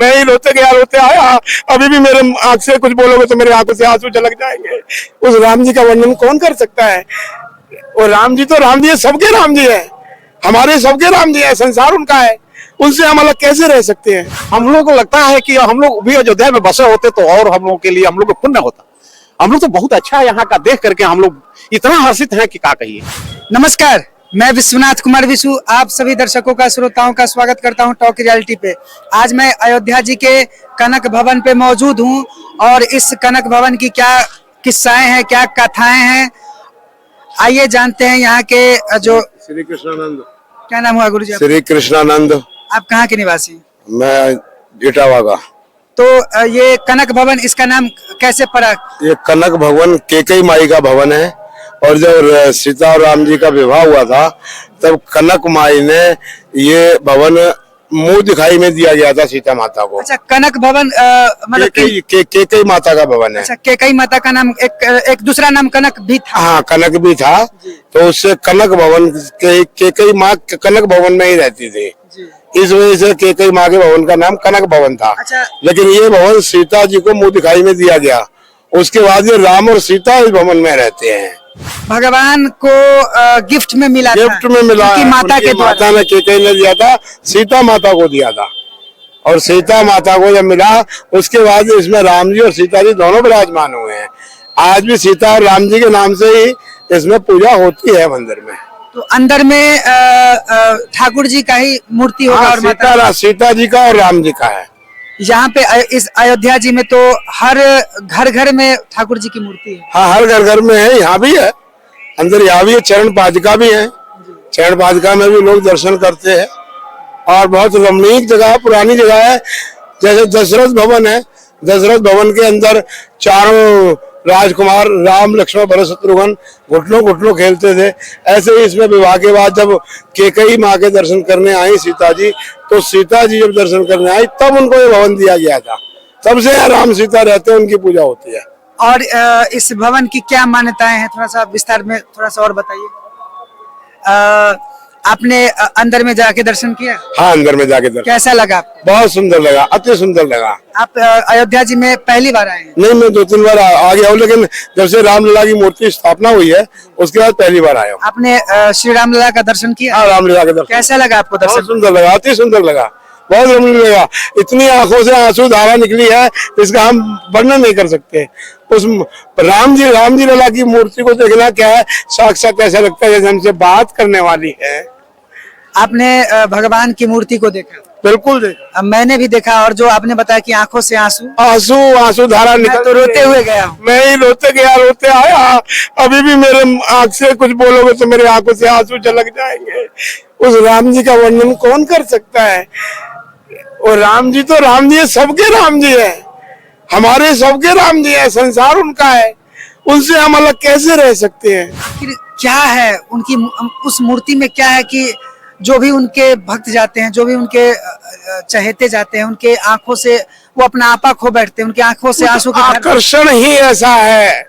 मैं ही रोते गया रोते आया, अभी भी मेरे आंख से कुछ बोलोगे तो मेरे आंखों से आंसू झलक जाएंगे। उस राम जी का वर्णन कौन कर सकता है। और राम जी तो राम जी है, सबके राम जी है, हमारे सबके राम जी है, संसार उनका है, उनसे हम अलग कैसे रह सकते हैं। हम लोगों को लगता है कि हम लोग भी अयोध्या में बसे होते तो और हम लोगों के लिए हम लोग को पुण्य होता। हम लोग तो बहुत अच्छा है यहाँ का देख करके, हम लोग इतना हर्षित हैं कि क्या कहिए। नमस्कार, मैं विश्वनाथ कुमार विशु आप सभी दर्शकों का श्रोताओं का स्वागत करता हूं टॉक रियलिटी पे। आज मैं अयोध्या जी के कनक भवन पे मौजूद हूं और इस कनक भवन की क्या किस्साएं हैं, क्या कथाएं हैं, आइए जानते हैं यहाँ के जो श्री कृष्णानंद। क्या नाम हुआ गुरु जी? श्री कृष्णानंद। आप कहाँ के निवासी? मैं इटावा का। तो ये कनक भवन, इसका नाम कैसे पड़ा? ये कनक भवन केकई माई का भवन है और जब सीता और राम जी का विवाह हुआ था तब कनक माई ने ये भवन मुंह दिखाई में दिया गया था सीता माता को। अच्छा, कनक भवन मतलब केकई माता का भवन है। अच्छा, केकई माता का नाम एक दूसरा नाम कनक भी था। हाँ, कनक भी था, तो उससे कनक भवन केकई माँ कनक भवन में ही रहती थी, इस वजह से केकई माँ के भवन का नाम कनक भवन था। अच्छा। लेकिन ये भवन सीता जी को मुंह दिखाई में दिया गया, उसके बाद ये राम और सीता इस भवन में रहते हैं। भगवान को गिफ्ट में मिला, गिफ्ट में मिला, उनकी माता के द्वारा। माता ने केकई ने दिया था, सीता माता को दिया था, और सीता माता को जब मिला उसके बाद इसमें राम जी और सीता जी दोनों विराजमान हुए हैं। आज भी सीता और राम जी के नाम से ही इसमें पूजा होती है मंदिर में। तो अंदर में ठाकुर जी का ही मूर्ति होगा। और सीता जी का और राम जी का है। यहाँ पे इस अयोध्या जी में तो हर घर घर में ठाकुर जी की मूर्ति है। हाँ, हर घर घर में है, यहाँ भी है, अंदर यहाँ भी है, चरण पादुका भी है, चरण पादुका में भी लोग दर्शन करते हैं और बहुत रमणीक जगह, पुरानी जगह है। जैसे दशरथ भवन है, दशरथ भवन के अंदर चारों राजकुमार राम लक्ष्मण भरत शत्रुघ्न घुटनों घुटनों खेलते थे, ऐसे ही इसमें विवाह के बाद जब केकई माँ के दर्शन करने आई सीता जी, तो सीता जी जब दर्शन करने आई तब उनको ये भवन दिया गया था, तब से राम सीता रहते हैं, उनकी पूजा होती है। और इस भवन की क्या मान्यताएं हैं, थोड़ा सा विस्तार में थोड़ा सा और बताइए। आपने अंदर में जाके दर्शन किया? हाँ, अंदर में जाके दर्शन। कैसा लगा आपको? बहुत सुंदर लगा, अति सुंदर लगा। आप अयोध्या जी में पहली बार आए हैं? नहीं, मैं 2-3 बार आ गया हूँ, लेकिन जब से रामलला की मूर्ति स्थापना हुई है उसके बाद पहली बार आया हूँ। आपने श्री रामलला का दर्शन किया? हाँ, रामलला का दर्शन। कैसा लगा आपको दर्शन? बहुत सुंदर लगा, अति सुंदर लगा, बहुत रमणीय लगा। इतनी आंखों से आंसू धारा निकली है, इसका हम वर्णन नहीं कर सकते। उस राम जी लला की मूर्ति को देखना क्या है, साक्षात ऐसा लगता है जैसे हमसे बात करने वाली है। आपने भगवान की मूर्ति को देखा? बिल्कुल देखा। मैंने भी देखा, और जो आपने बताया कि आंखों से आंसू धारा निकल, तो रोते हुए गया। मैं ही रोते गया रोते आया, अभी भी मेरे आंख से कुछ बोलोगे तो मेरे आंखों से आंसू झलक जाएंगे। उस राम जी का वर्णन कौन कर सकता है। और राम जी तो राम जी है, सबके राम जी है, हमारे सबके राम जी है, संसार उनका है, उनसे हम अलग कैसे रह सकते हैं। फिर क्या है उनकी उस मूर्ति में, क्या है कि जो भी उनके भक्त जाते हैं, जो भी उनके चहेते जाते हैं, उनके आंखों से वो अपना आपा खो बैठते हैं, उनकी आंखों से आंसू की आकर्षण ही ऐसा है,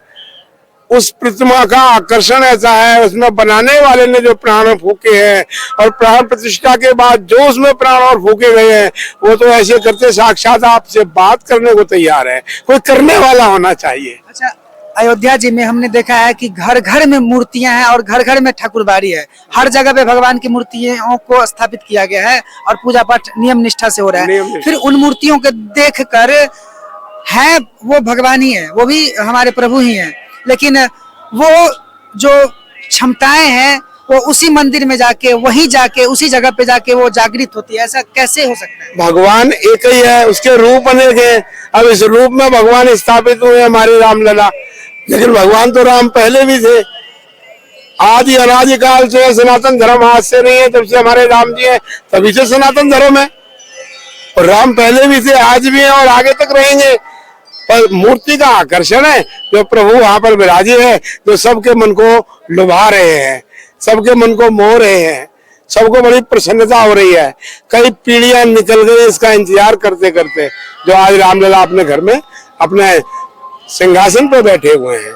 उस प्रतिमा का आकर्षण ऐसा है, उसमें बनाने वाले ने जो प्राण फूके हैं और प्राण प्रतिष्ठा के बाद जो उसमें प्राण और फूके गए हैं, वो तो ऐसे करते साक्षात आपसे बात करने को तैयार है। कोई करने वाला होना चाहिए। अच्छा, अयोध्या जी में हमने देखा है कि घर घर में मूर्तियां हैं और घर घर में ठाकुरबाड़ी है। हर जगह पे भगवान की मूर्तियों को स्थापित किया गया है और पूजा पाठ नियम निष्ठा से हो रहा है। फिर उन मूर्तियों को देख कर है वो भगवान ही है, वो भी हमारे प्रभु ही हैं, लेकिन वो जो क्षमताएं हैं वो उसी मंदिर में जाके, वहीं जाके, उसी जगह पे जाके वो जागृत होती है। ऐसा कैसे हो सकता है? भगवान एक ही है, उसके रूप अनेक हैं। अब इस रूप में भगवान स्थापित हुए हमारे रामलला, लेकिन भगवान तो राम पहले भी थे, आदि अनादि काल से सनातन धर्म आज से नहीं है, तब से हमारे राम जी हैं, तभी से सनातन धर्म है। और राम पहले भी थे, आज भी हैं और आगे तक रहेंगे। पर मूर्ति का आकर्षण है, जो प्रभु वहां पर विराजे हैं, जो सबके मन को लुभा रहे हैं, सबके मन को मोह रहे हैं, सबको बड़ी प्रसन्नता हो रही है। कई पीढ़ियां निकल गई इसका इंतजार करते करते, जो आज रामलला अपने घर में अपने सिंहासन पर बैठे हुए हैं।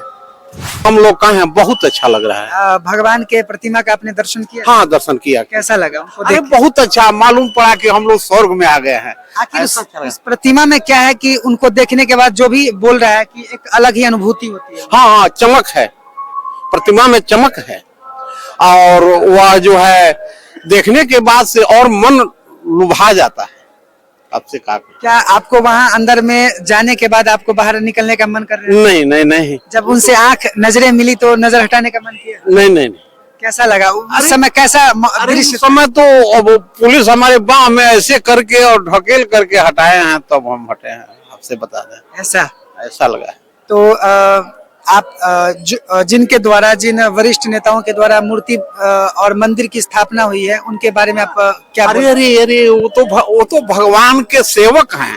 हम लोग का है बहुत अच्छा लग रहा है। भगवान के प्रतिमा का आपने दर्शन किया? हाँ, दर्शन किया। कैसा लगा उनको अरे देख के? बहुत अच्छा, मालूम पड़ा कि हम लोग स्वर्ग में आ गए हैं। आखिर ऐसा चल रहा है। इस प्रतिमा में क्या है कि उनको देखने के बाद जो भी बोल रहा है कि एक अलग ही अनुभूति होती है? हाँ हाँ, चमक है, प्रतिमा में चमक है, और वह जो है देखने के बाद से और मन लुभा जाता है। आपसे कहा क्या आपको वहां अंदर में जाने के बाद आपको बाहर निकलने का मन कर रहा है? नहीं नहीं नहीं जब उनसे आंख नजरें मिली तो नजर हटाने का मन किया? नहीं नहीं नहीं। कैसा लगा उस समय? कैसा अरे दृश्य? उस समय तो अब पुलिस हमारे बाह में ऐसे करके और ढकेल करके हटाए हैं, तब हम हटे हैं। आपसे बता दें, ऐसा ऐसा लगा है। तो आप जिनके द्वारा, जिन वरिष्ठ नेताओं के द्वारा मूर्ति और मंदिर की स्थापना हुई है, उनके बारे में आप क्या अरे अरे अरे, वो तो भगवान के सेवक हैं,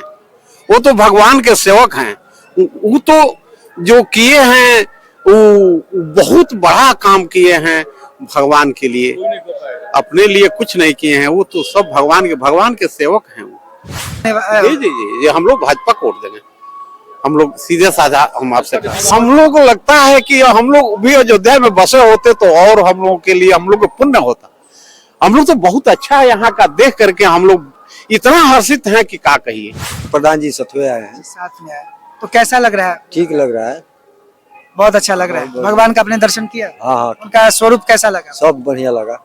वो तो भगवान के सेवक हैं। वो तो जो किए हैं वो बहुत बड़ा काम किए हैं भगवान के लिए, अपने लिए कुछ नहीं किए हैं। वो तो सब भगवान के सेवक हैं वो। जी जी जी, ये हम लोग भाजपा को वोट देंगे। हम लोग सीधे साधा, हम आपसे हम लोग को लगता है कि हम लोग भी अयोध्या में बसे होते तो और हम लोगों के लिए, हम लोग को पुण्य होता। हम लोग तो बहुत अच्छा है यहाँ का देख करके, हम लोग इतना हर्षित हैं कि क्या कहिए। प्रधान जी सतवे आए हैं। साथ में आए तो कैसा लग रहा है? ठीक लग रहा है। बहुत अच्छा लग रहा है। भगवान का आपने दर्शन किया? हाँ हाँ, उनका स्वरूप कैसा लगा? सब बढ़िया लगा।